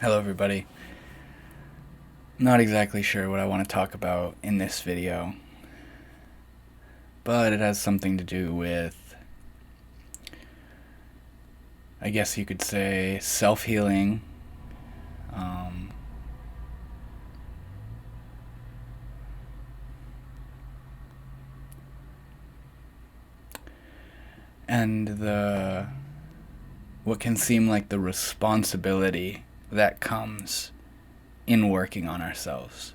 Hello everybody. Not exactly sure what I want to talk about in this video, but it has something to do with, I guess you could say, self-healing, um, and what can seem like the responsibility that comes in working on ourselves.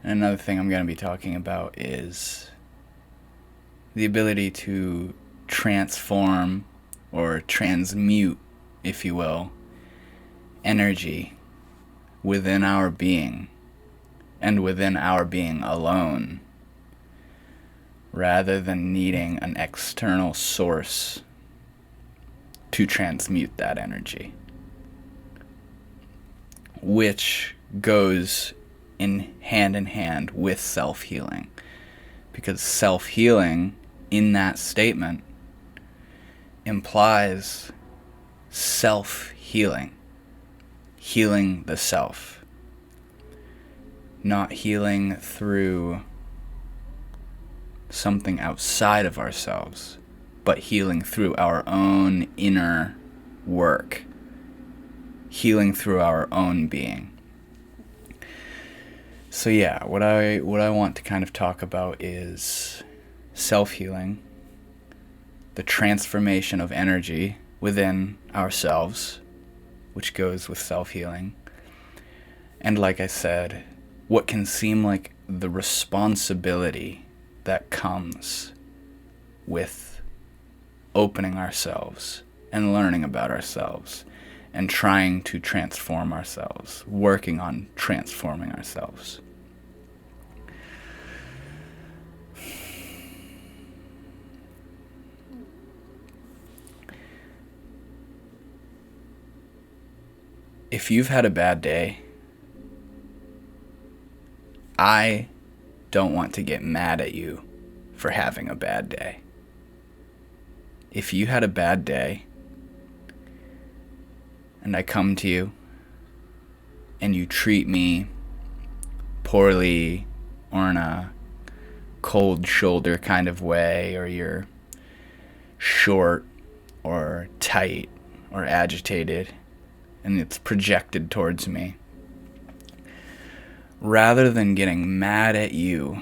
Another thing I'm going to be talking about is the ability to transform or transmute, if you will, energy within our being and within our being alone, rather than needing an external source to transmute that energy, which goes in hand with self-healing, because self-healing in that statement implies self-healing, healing the self, not healing through something outside of ourselves, but healing through our own inner work, healing through our own being. So yeah, what I want to kind of talk about is self-healing, the transformation of energy within ourselves, which goes with self-healing, and like I said, what can seem like the responsibility that comes with opening ourselves and learning about ourselves and trying to transform ourselves, working on transforming ourselves. If you've had a bad day, I don't want to get mad at you for having a bad day. If you had a bad day, and I come to you, and you treat me poorly or in a cold shoulder kind of way, or you're short or tight or agitated, and it's projected towards me, rather than getting mad at you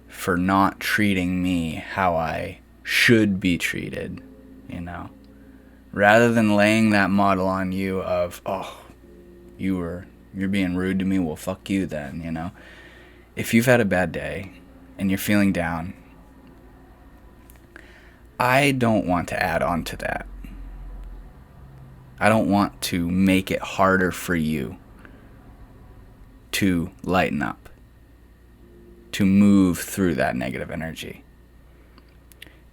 for not treating me how I should be treated, rather than laying that model on you of, oh, you're being rude to me, well, fuck you then, If you've had a bad day and you're feeling down, I don't want to add on to that. I don't want to make it harder for you to lighten up, to move through that negative energy.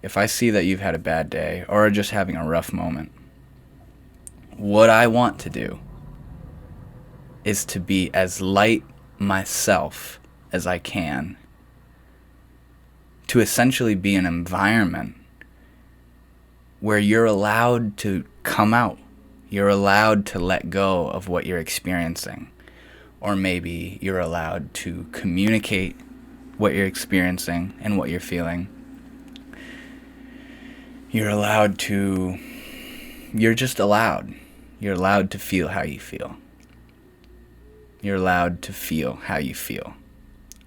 If I see that you've had a bad day or are just having a rough moment, what I want to do is to be as light myself as I can, to essentially be an environment where you're allowed to come out. You're allowed to let go of what you're experiencing. Or maybe you're allowed to communicate what you're experiencing and what you're feeling. You're just allowed. You're allowed to feel how you feel. You're allowed to feel how you feel.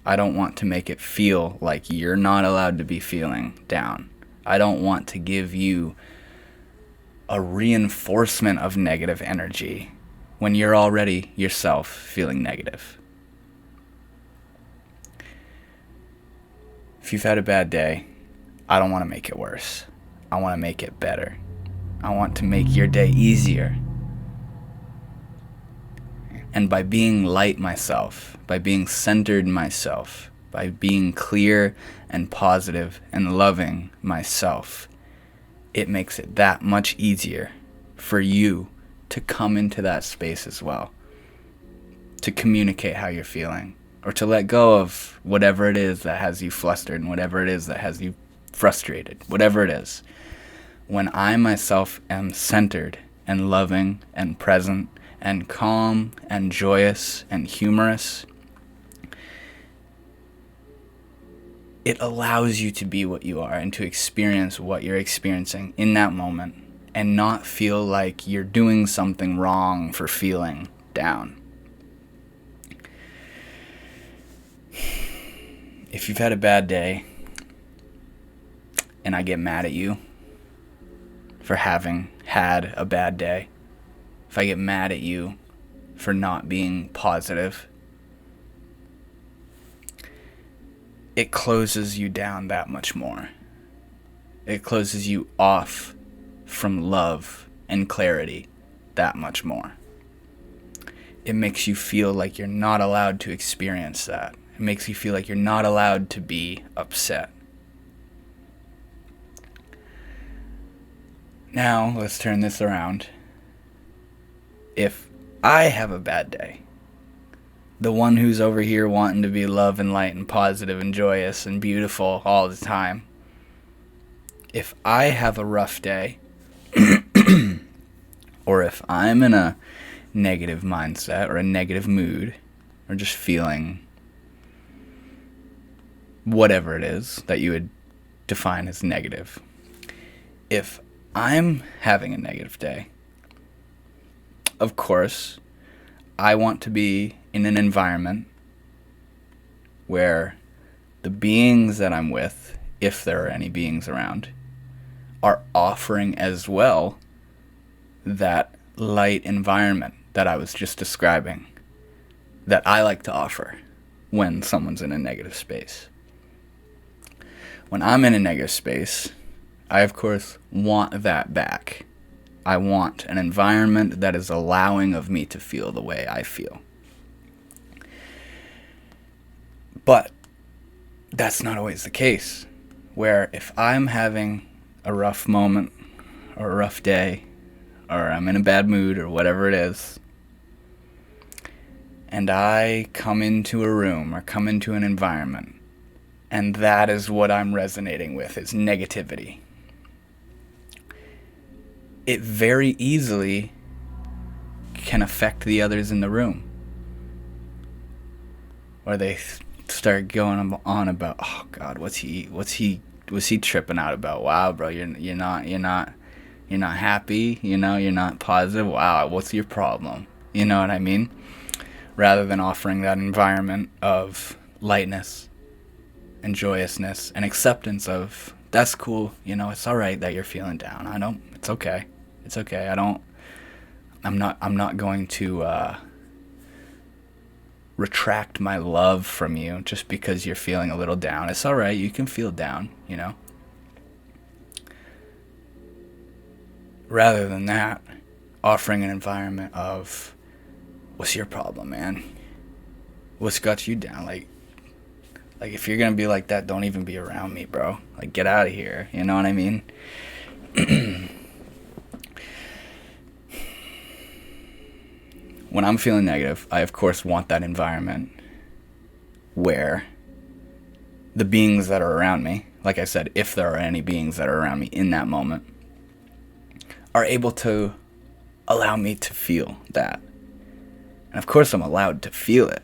I don't want to make it feel like you're not allowed to be feeling down. I don't want to give you a reinforcement of negative energy when you're already yourself feeling negative. If you've had a bad day, I don't want to make it worse. I want to make it better. I want to make your day easier. And by being light myself, by being centered myself, by being clear and positive and loving myself, it makes it that much easier for you to come into that space as well, to communicate how you're feeling, or to let go of whatever it is that has you flustered and whatever it is that has you frustrated, whatever it is. When I myself am centered and loving and present and calm and joyous and humorous, it allows you to be what you are and to experience what you're experiencing in that moment and not feel like you're doing something wrong for feeling down. If you've had a bad day and I get mad at you for having had a bad day, if I get mad at you for not being positive, it closes you down that much more. It closes you off from love and clarity that much more. It makes you feel like you're not allowed to experience that. It makes you feel like you're not allowed to be upset. Now, let's turn this around. If I have a bad day, the one who's over here wanting to be love and light and positive and joyous and beautiful all the time, if I have a rough day, or if I'm in a negative mindset or a negative mood, or just feeling whatever it is that you would define as negative, if I'm having a negative day, of course, I want to be in an environment where the beings that I'm with, if there are any beings around, are offering as well that light environment that I was just describing, that I like to offer when someone's in a negative space. When I'm in a negative space, I of course want that back. I want an environment that is allowing of me to feel the way I feel. But that's not always the case, where if I'm having a rough moment or a rough day, or I'm in a bad mood or whatever it is, and I come into a room or come into an environment, and that is what I'm resonating with, is negativity, it very easily can affect the others in the room. Or they start going on about, oh God, was he tripping out about? Wow, bro, you're not happy, you're not positive. Wow, what's your problem? You know what I mean? Rather than offering that environment of lightness and joyousness and acceptance of, that's cool, it's all right that you're feeling down. It's okay. It's okay. I'm not going to retract my love from you just because you're feeling a little down. It's all right. You can feel down, Rather than that, offering an environment of, what's your problem, man? What's got you down? Like if you're going to be like that, don't even be around me, bro. Like, get out of here. You know what I mean? When I'm feeling negative, I of course want that environment where the beings that are around me, like I said, if there are any beings that are around me in that moment, are able to allow me to feel that. And of course I'm allowed to feel it,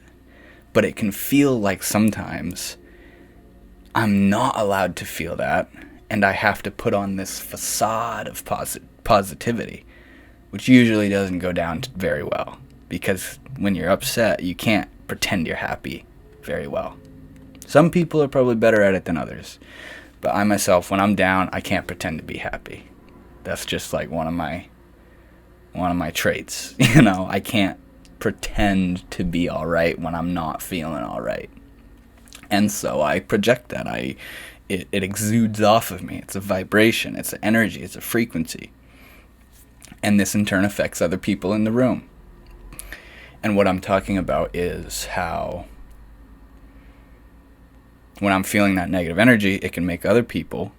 but it can feel like sometimes I'm not allowed to feel that, and I have to put on this facade of positivity, which usually doesn't go down very well. Because when you're upset, you can't pretend you're happy very well. Some people are probably better at it than others. But I myself, when I'm down, I can't pretend to be happy. That's just like one of my traits. I can't pretend to be all right when I'm not feeling all right. And so I project that. It exudes off of me. It's a vibration. It's an energy. It's a frequency. And this in turn affects other people in the room. And what I'm talking about is how when I'm feeling that negative energy, it can make other people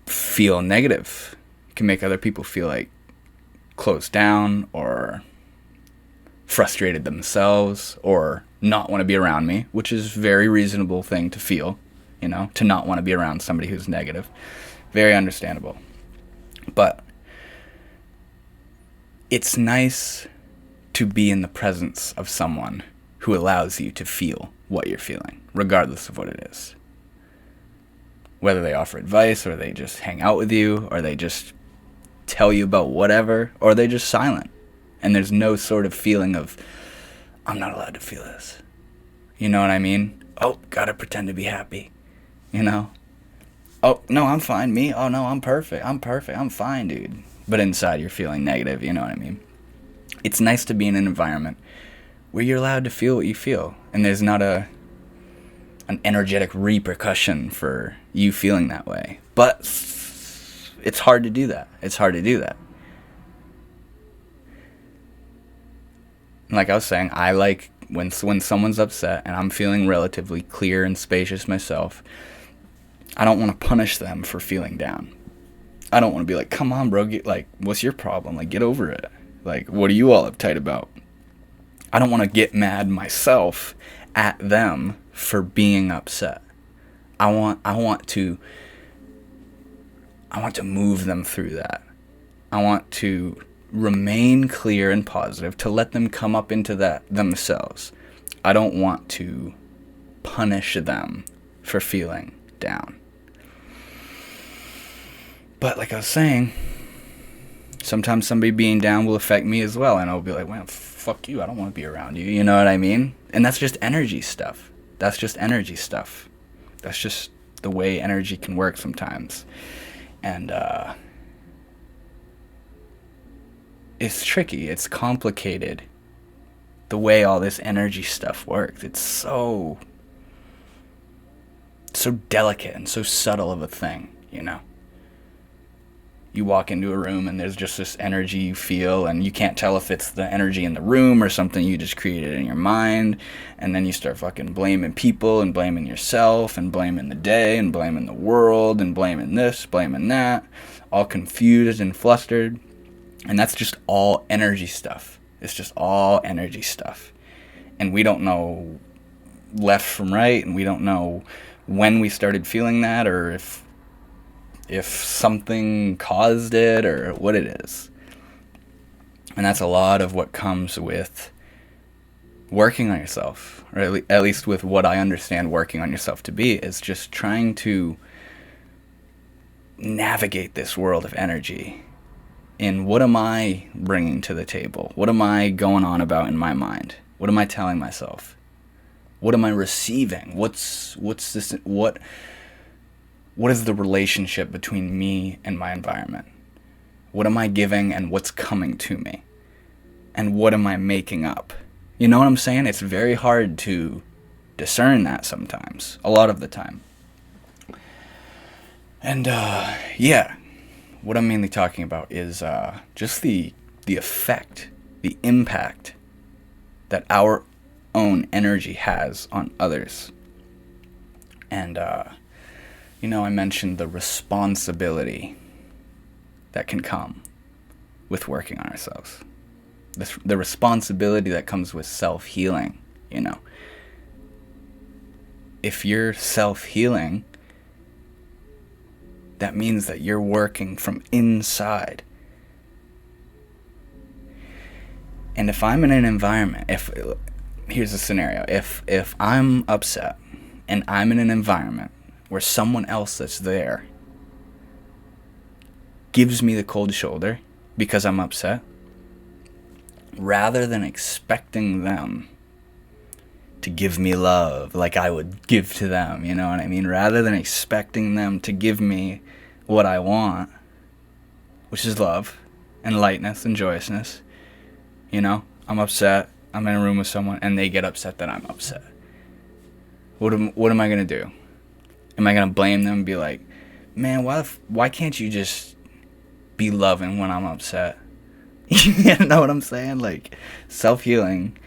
feel negative. It can make other people feel like closed down or frustrated themselves or not want to be around me, which is a very reasonable thing to feel, to not want to be around somebody who's negative. Very understandable. But it's nice to be in the presence of someone who allows you to feel what you're feeling, regardless of what it is. Whether they offer advice, or they just hang out with you, or they just tell you about whatever, or they're just silent. And there's no sort of feeling of, I'm not allowed to feel this. You know what I mean? Oh, gotta pretend to be happy. Oh, no, I'm fine. Me? Oh, no, I'm perfect. I'm fine, dude. But inside you're feeling negative, you know what I mean? It's nice to be in an environment where you're allowed to feel what you feel. And there's not an energetic repercussion for you feeling that way. But it's hard to do that. Like I was saying, I like when someone's upset and I'm feeling relatively clear and spacious myself, I don't want to punish them for feeling down. I don't want to be like, come on, bro, what's your problem? Like, get over it. Like, what are you all uptight about? I don't want to get mad myself at them for being upset. I want to move them through that. I want to remain clear and positive, to let them come up into that themselves. I don't want to punish them for feeling down. But like I was saying, sometimes somebody being down will affect me as well, and I'll be like, well, fuck you, I don't want to be around you, you know what I mean? And that's just energy stuff. That's just the way energy can work sometimes. And it's tricky, it's complicated, the way all this energy stuff works. It's so delicate and so subtle of a thing, You walk into a room and there's just this energy you feel, and you can't tell if it's the energy in the room or something you just created in your mind. And then you start fucking blaming people and blaming yourself and blaming the day and blaming the world and blaming this, blaming that, all confused and flustered. And that's just all energy stuff. It's just all energy stuff. And we don't know left from right, and we don't know when we started feeling that, or if something caused it, or what it is. And that's a lot of what comes with working on yourself, or at least with what I understand working on yourself to be, is just trying to navigate this world of energy. And what am I bringing to the table? What am I going on about in my mind? What am I telling myself? What am I receiving? What's this? What is the relationship between me and my environment? What am I giving and what's coming to me? And what am I making up? You know what I'm saying? It's very hard to discern that sometimes, a lot of the time. And what I'm mainly talking about is just the effect, the impact that our own energy has on others. And I mentioned the responsibility that can come with working on ourselves. The responsibility that comes with self-healing, If you're self-healing, that means that you're working from inside. And if I'm in an environment, here's a scenario. If I'm upset and I'm in an environment where someone else that's there gives me the cold shoulder because I'm upset, rather than expecting them to give me love like I would give to them, you know what I mean? Rather than expecting them to give me what I want, which is love and lightness and joyousness, I'm upset, I'm in a room with someone, and they get upset that I'm upset. What am I going to do? Am I going to blame them and be like, man, why can't you just be loving when I'm upset? You know what I'm saying? Like, self-healing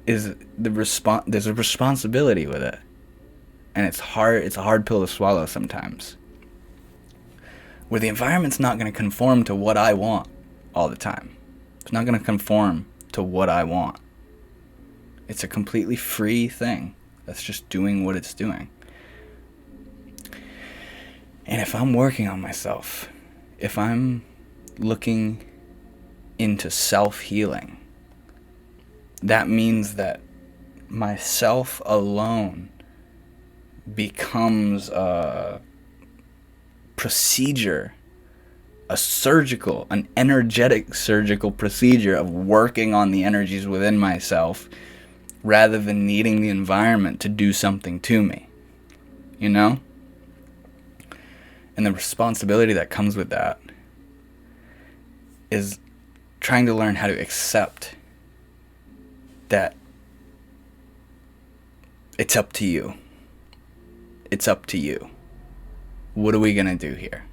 is there's a responsibility with it. And it's a hard pill to swallow sometimes. Where the environment's not going to conform to what I want all the time. It's not going to conform to what I want. It's a completely free thing that's just doing what it's doing. And if I'm working on myself, if I'm looking into self-healing, that means that myself alone becomes a procedure, an energetic surgical procedure of working on the energies within myself rather than needing the environment to do something to me, you know? And the responsibility that comes with that is trying to learn how to accept that it's up to you. It's up to you. What are we going to do here?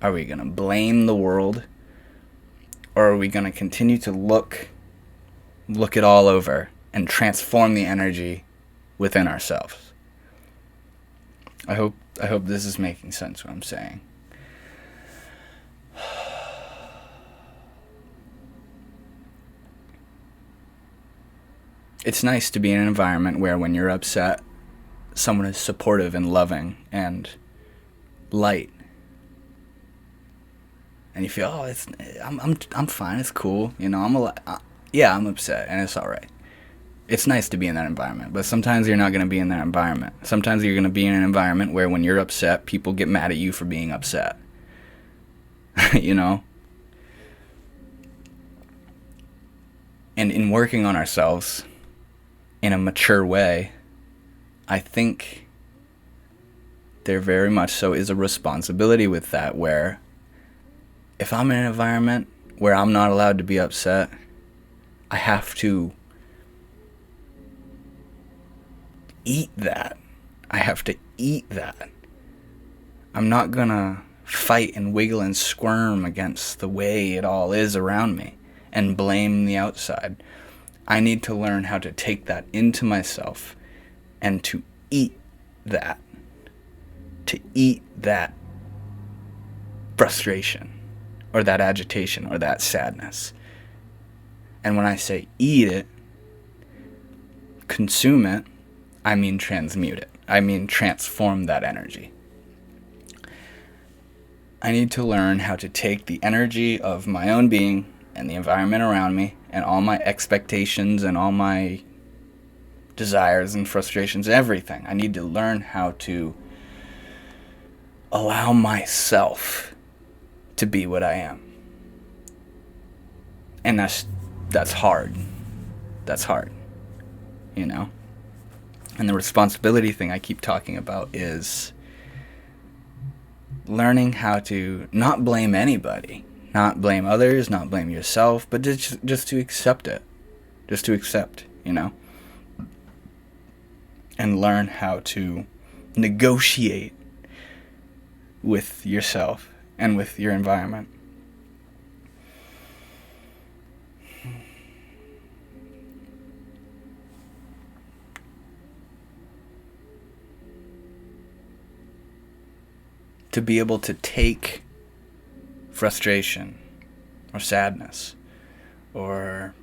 Are we going to blame the world? Or are we going to continue to look it all over and transform the energy within ourselves? I hope this is making sense what I'm saying. It's nice to be in an environment where when you're upset, someone is supportive and loving and light. And you feel, I'm fine, it's cool, you know, I'm upset and it's all right. It's nice to be in that environment, but sometimes you're not going to be in that environment. Sometimes you're going to be in an environment where when you're upset, people get mad at you for being upset. You know? And in working on ourselves in a mature way, I think there very much so is a responsibility with that, where if I'm in an environment where I'm not allowed to be upset, I have to eat that. I have to eat that. I'm not gonna fight and wiggle and squirm against the way it all is around me and blame the outside. I need to learn how to take that into myself and to eat that. To eat that frustration or that agitation or that sadness. And when I say eat it, consume it, I mean transmute it. I mean transform that energy. I need to learn how to take the energy of my own being and the environment around me and all my expectations and all my desires and frustrations, everything. I need to learn how to allow myself to be what I am. And that's hard. That's hard, you know? And the responsibility thing I keep talking about is learning how to not blame anybody, not blame others, not blame yourself, but just to accept it. Just to accept, you know? And learn how to negotiate with yourself and with your environment. To be able to take frustration or sadness or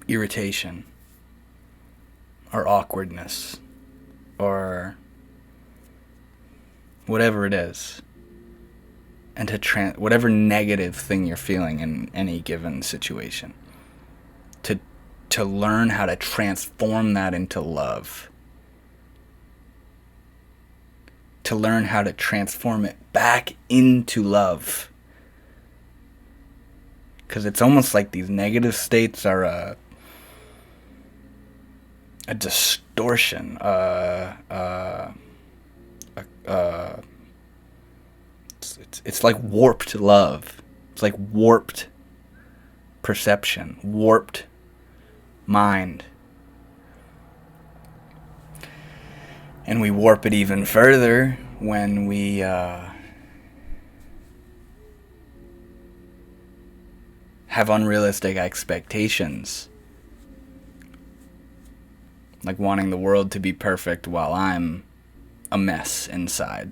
irritation or awkwardness or whatever it is, and to whatever negative thing you're feeling in any given situation, to learn how to transform that into love. To learn how to transform it back into love. Because it's almost like these negative states are a distortion, it's like warped love. It's like warped perception, warped mind. And we warp it even further when we have unrealistic expectations. Like wanting the world to be perfect while I'm a mess inside.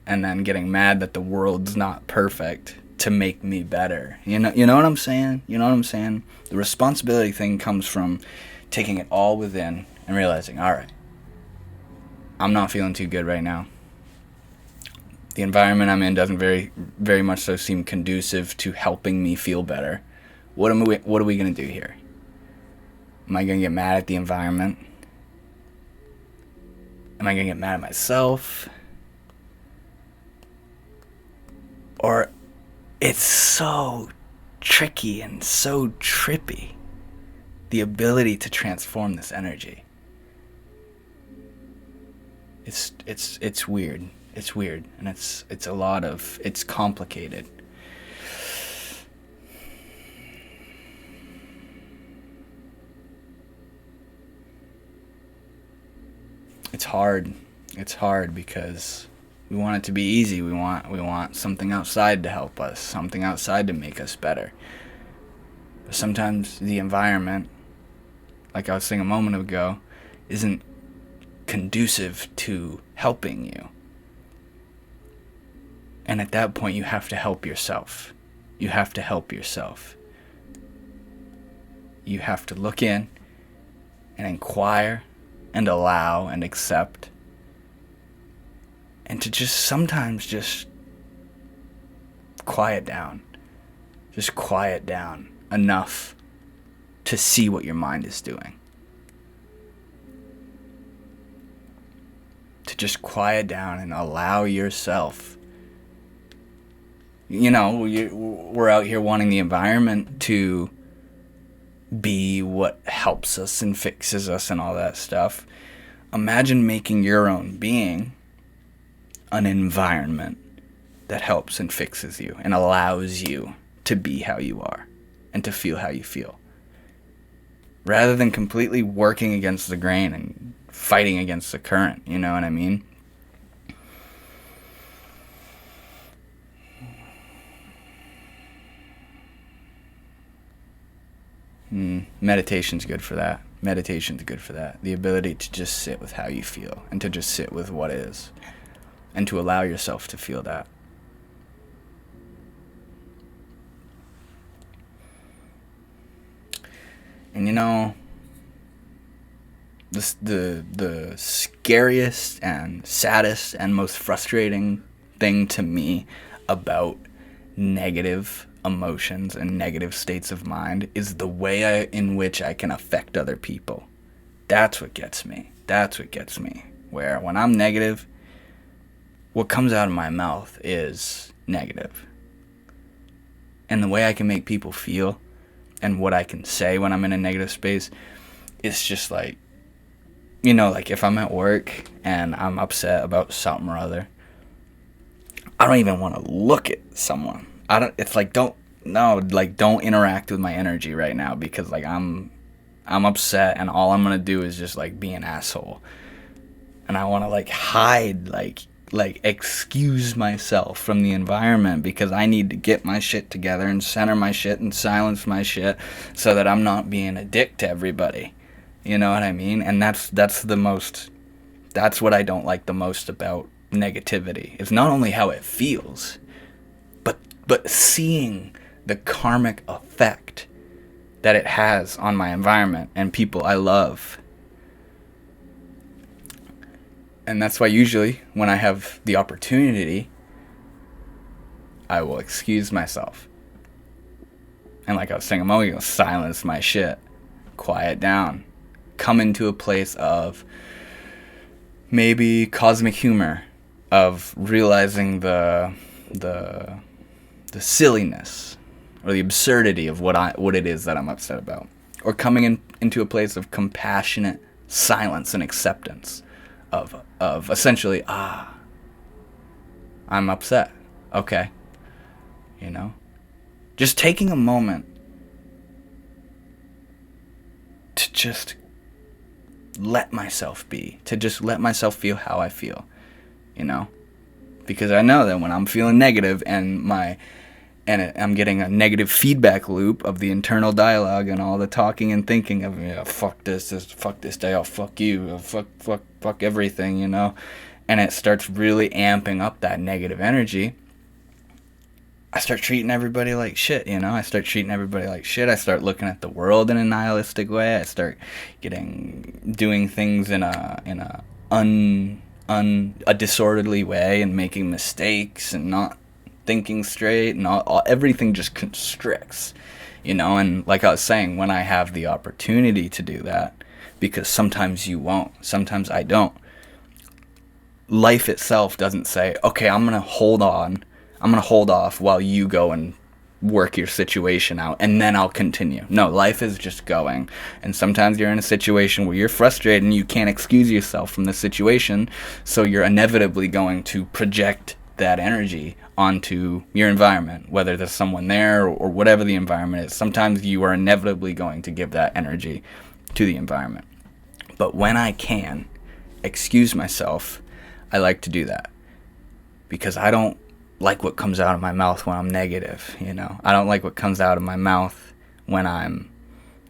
And then getting mad that the world's not perfect to make me better. You know what I'm saying? You know what I'm saying? The responsibility thing comes from taking it all within and realizing, all right, I'm not feeling too good right now. The environment I'm in doesn't very much so seem conducive to helping me feel better. What are we going to do here? Am I going to get mad at the environment? Am I going to get mad at myself? Or it's so tricky and so trippy, the ability to transform this energy. It's weird. It's weird, and it's complicated. It's hard. It's hard because we want it to be easy. We want something outside to help us, something outside to make us better. But sometimes the environment, like I was saying a moment ago, isn't conducive to helping you. And at that point, you have to help yourself. You have to help yourself. You have to look in and inquire and allow and accept. And to just sometimes just quiet down. Just quiet down enough to see what your mind is doing. To just quiet down and allow yourself. We're out here wanting the environment to be what helps us and fixes us and all that stuff. Imagine making your own being an environment that helps and fixes you and allows you to be how you are and to feel how you feel. Rather than completely working against the grain and fighting against the current, you know what I mean? Meditation's good for that. Meditation's good for that. The ability to just sit with how you feel and to just sit with what is and to allow yourself to feel that. And the scariest and saddest and most frustrating thing to me about negative emotions and negative states of mind is the way in which I can affect other people. That's what gets me. Where when I'm negative, what comes out of my mouth is negative. And the way I can make people feel and what I can say when I'm in a negative space, it's just like, like if I'm at work and I'm upset about something or other, I don't even want to look at someone. Don't interact with my energy right now because like I'm upset and all I'm going to do is just like be an asshole. And I want to like hide, like excuse myself from the environment because I need to get my shit together and center my shit and silence my shit so that I'm not being a dick to everybody. You know what I mean? And that's what I don't like the most about negativity. It's not only how it feels, but seeing the karmic effect that it has on my environment and people I love. And that's why usually when I have the opportunity, I will excuse myself. And like I was saying a moment ago, silence my shit. Quiet down. Come into a place of maybe cosmic humor, of realizing the silliness or the absurdity of what it is that I'm upset about. Or coming into a place of compassionate silence and acceptance of essentially, I'm upset. Okay. Just taking a moment to just let myself be, to just let myself feel how I feel, because I know that when I'm feeling negative and I'm getting a negative feedback loop of the internal dialogue and all the talking and thinking of, fuck this day, oh, fuck you, fuck everything, and it starts really amping up that negative energy. I start treating everybody like shit, I start treating everybody like shit. I start looking at the world in a nihilistic way. I start doing things in a disorderly way, and making mistakes and not thinking straight, and everything just constricts, and like I was saying, when I have the opportunity to do that, because sometimes you won't, sometimes I don't, life itself doesn't say, okay, I'm going to hold off while you go and work your situation out, and then I'll continue. No, life is just going. And sometimes you're in a situation where you're frustrated and you can't excuse yourself from the situation, so you're inevitably going to project that energy onto your environment, whether there's someone there or whatever the environment is. Sometimes you are inevitably going to give that energy to the environment. But when I can excuse myself, I like to do that, because I don't like what comes out of my mouth when I'm negative, I don't like what comes out of my mouth when I'm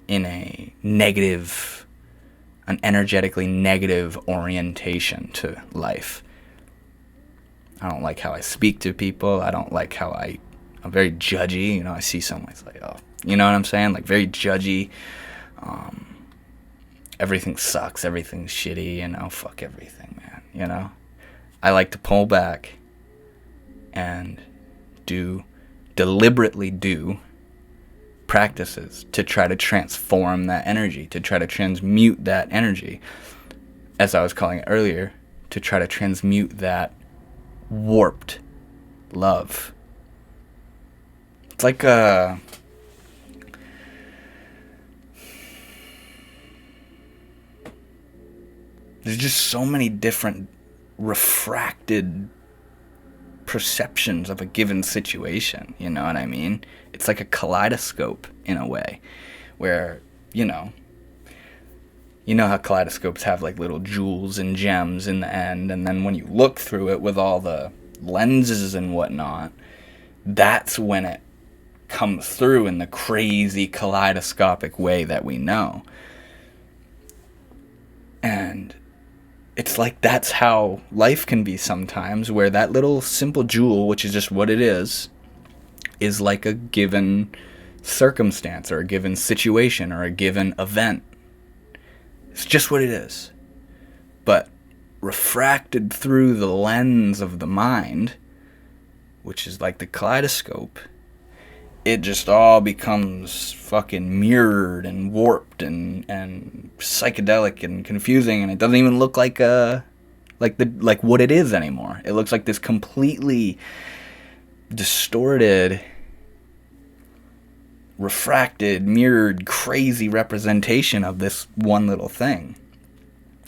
in an energetically negative orientation to life. I don't like how I speak to people. I don't like how I'm very judgy. I see someone, it's like, oh, you know what I'm saying? Like, very judgy. Everything sucks. Everything's shitty. Fuck everything, man. I like to pull back and deliberately do practices to try to transform that energy, to try to transmute that energy, as I was calling it earlier, to try to transmute that warped love. It's like there's just so many different refracted perceptions of a given situation, you know what I mean? It's like a kaleidoscope in a way, where, how kaleidoscopes have like little jewels and gems in the end, and then when you look through it with all the lenses and whatnot, that's when it comes through in the crazy kaleidoscopic way that we know. And it's like that's how life can be sometimes, where that little simple jewel, which is just what it is like a given circumstance or a given situation or a given event. It's just what it is. But refracted through the lens of the mind, which is like the kaleidoscope, it just all becomes fucking mirrored and warped and psychedelic and confusing, and it doesn't even look like what it is anymore. It looks like this completely distorted, refracted, mirrored, crazy representation of this one little thing.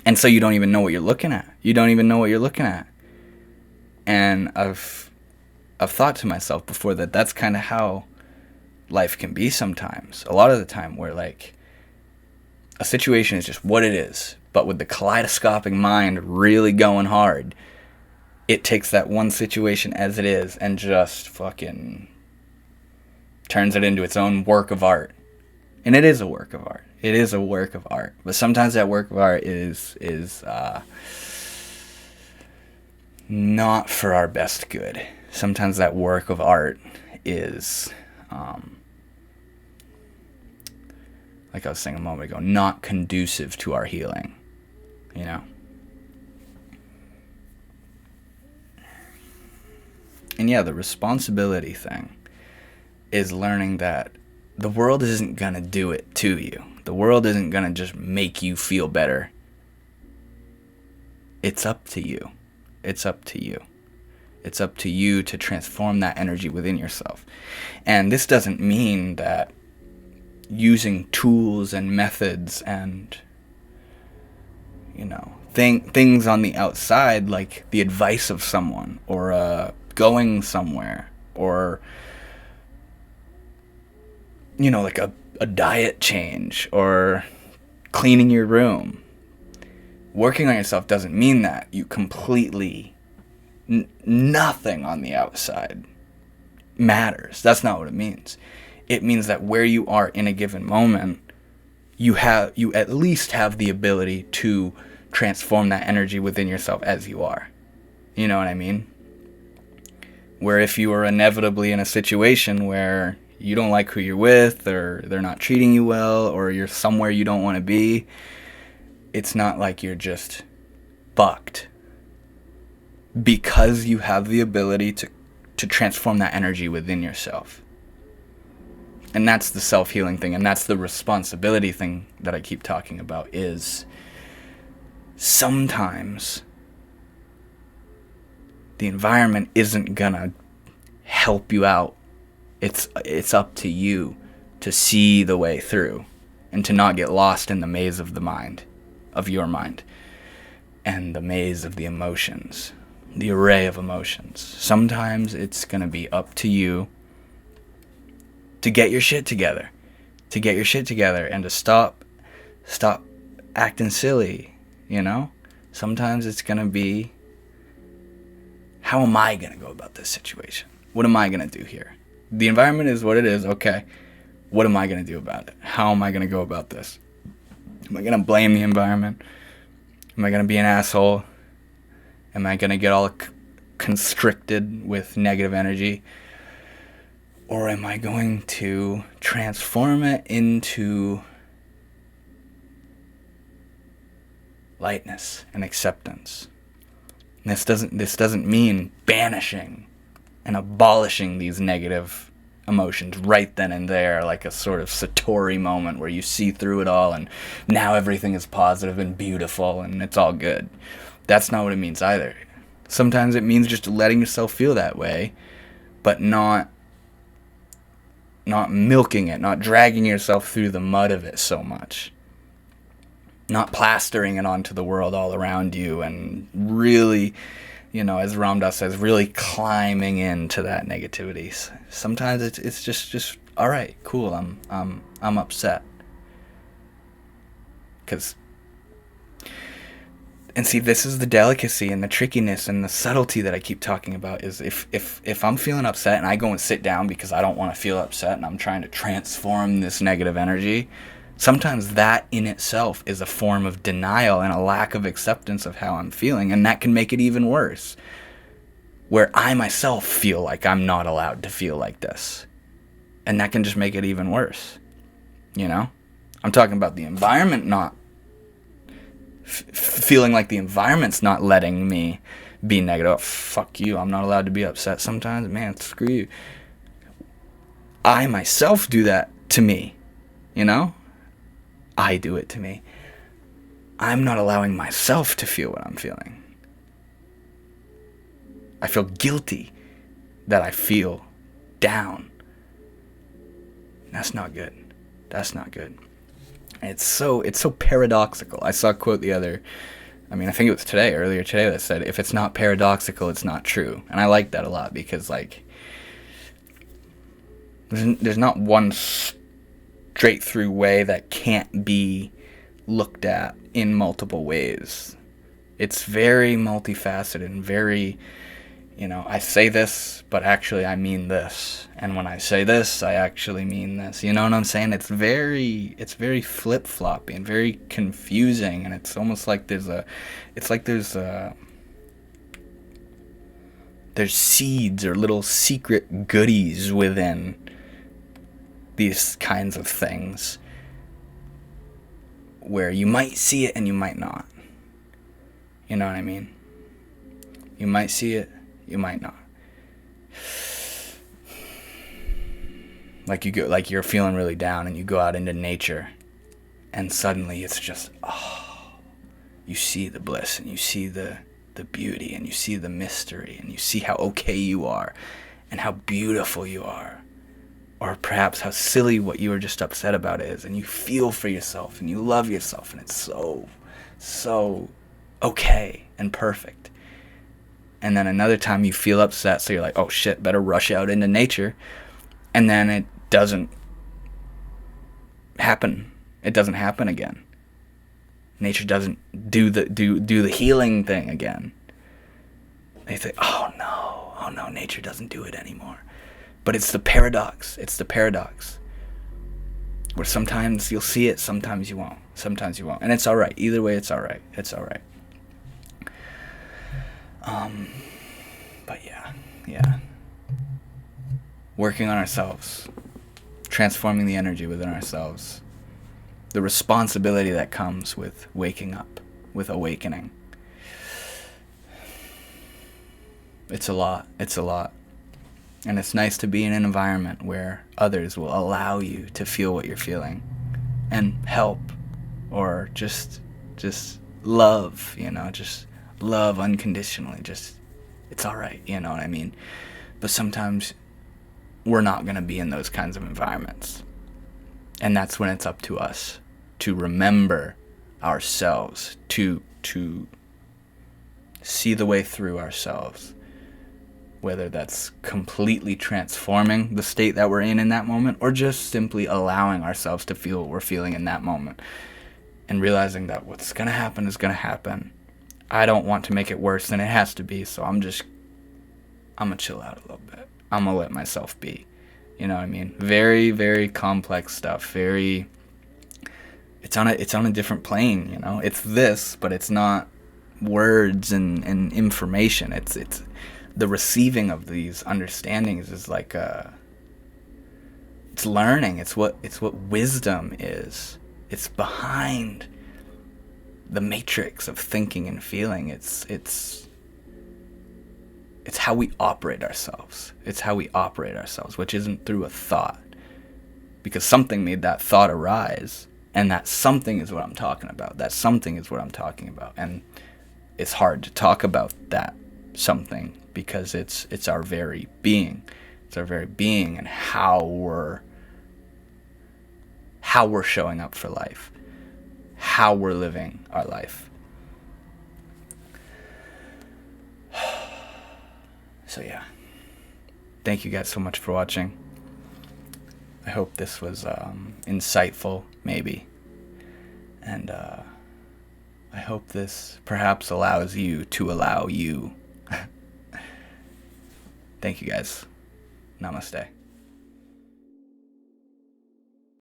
And so you don't even know what you're looking at. And I've thought to myself before that that's kind of how life can be sometimes. A lot of the time, where like a situation is just what it is, but with the kaleidoscopic mind really going hard, it takes that one situation as it is and just fucking turns it into its own work of art. And it is a work of art. But sometimes that work of art is not for our best good. Sometimes that work of art is like I was saying a moment ago, not conducive to our healing, And yeah, the responsibility thing is learning that the world isn't going to do it to you. The world isn't going to just make you feel better. It's up to you. It's up to you to transform that energy within yourself. And this doesn't mean that using tools and methods and things on the outside, like the advice of someone or going somewhere or like a diet change or cleaning your room, working on yourself doesn't mean that you completely nothing on the outside matters. That's not what it means. It means that where you are in a given moment, you at least have the ability to transform that energy within yourself as you are. You know what I mean? Where if you are inevitably in a situation where you don't like who you're with, or they're not treating you well, or you're somewhere you don't want to be, it's not like you're just fucked. Because you have the ability to transform that energy within yourself. And that's the self-healing thing, and that's the responsibility thing that I keep talking about, is sometimes the environment isn't gonna help you out. It's up to you to see the way through and to not get lost in the maze of the mind, of your mind, and the maze of the emotions, the array of emotions. Sometimes it's gonna be up to you to get your shit together, and to stop acting silly, you know? Sometimes it's gonna be, how am I going to go about this situation? What am I going to do here? The environment is what it is, okay. What am I going to do about it? How am I going to go about this? Am I going to blame the environment? Am I going to be an asshole? Am I going to get all constricted with negative energy? Or am I going to transform it into lightness and acceptance? This doesn't mean banishing and abolishing these negative emotions right then and there, like a sort of Satori moment where you see through it all and now everything is positive and beautiful and it's all good. That's not what it means either. Sometimes it means just letting yourself feel that way, but not milking it, not dragging yourself through the mud of it so much. Not plastering it onto the world all around you and really, as Ram Dass says, really climbing into that negativity. Sometimes it's just all right, cool. I'm upset. And see, this is the delicacy and the trickiness and the subtlety that I keep talking about. Is if I'm feeling upset and I go and sit down because I don't want to feel upset and I'm trying to transform this negative energy. Sometimes that in itself is a form of denial and a lack of acceptance of how I'm feeling, and that can make it even worse. Where I myself feel like I'm not allowed to feel like this. And that can just make it even worse. I'm talking about the environment not feeling like the environment's not letting me be negative. Oh, fuck you, I'm not allowed to be upset sometimes. Man, screw you. I myself do that to me, I do it to me. I'm not allowing myself to feel what I'm feeling. I feel guilty that I feel down. That's not good. That's not good. It's so paradoxical. I saw a quote I think it was earlier today, that said, if it's not paradoxical, it's not true. And I like that a lot because, there's not one straight through way that can't be looked at in multiple ways. It's very multifaceted and very, I say this, but actually I mean this. And when I say this, I actually mean this. You know what I'm saying? It's very flip-floppy and very confusing, and it's almost like there's seeds or little secret goodies within these kinds of things where you might see it and you might not. You know what I mean? You might see it, you might not. Like you're feeling really down and you go out into nature and suddenly it's just, you see the bliss and you see the beauty and you see the mystery and you see how okay you are and how beautiful you are. Or perhaps how silly what you were just upset about is, and you feel for yourself and you love yourself, and it's so okay and perfect. And then another time you feel upset, so you're like, oh shit, better rush out into nature, and then it doesn't happen. It doesn't happen again. Nature doesn't do the healing thing again. They say, oh no, nature doesn't do it anymore. But it's the paradox. Where sometimes you'll see it, sometimes you won't. And it's alright. Either way, it's alright. But yeah. working on ourselves, transforming the energy within ourselves, the responsibility that comes with waking up, with awakening. It's a lot. It's a lot. And it's nice to be in an environment where others will allow you to feel what you're feeling and help, or just love, just love unconditionally. Just, it's all right, you know what I mean? But sometimes we're not going to be in those kinds of environments. And that's when it's up to us to remember ourselves, to see the way through ourselves, whether that's completely transforming the state that we're in that moment, or just simply allowing ourselves to feel what we're feeling in that moment, and realizing that what's going to happen is going to happen. I don't want to make it worse than it has to be, so I'm going to chill out a little bit. I'm going to let myself be. You know what I mean? Very, very complex stuff. It's on a different plane, It's this, but it's not words and information. It's the receiving of these understandings is like it's learning. It's what wisdom is. It's behind the matrix of thinking and feeling. It's how we operate ourselves. It's how we operate ourselves, which isn't through a thought, because something made that thought arise, and that something is what I'm talking about. That something is what I'm talking about, and it's hard to talk about that something because it's our very being. It's our very being, and how we're showing up for life, how we're living our life. So yeah, thank you guys so much for watching. I hope this was insightful, maybe, and I hope this perhaps allows you to allow you. Thank you guys. Namaste.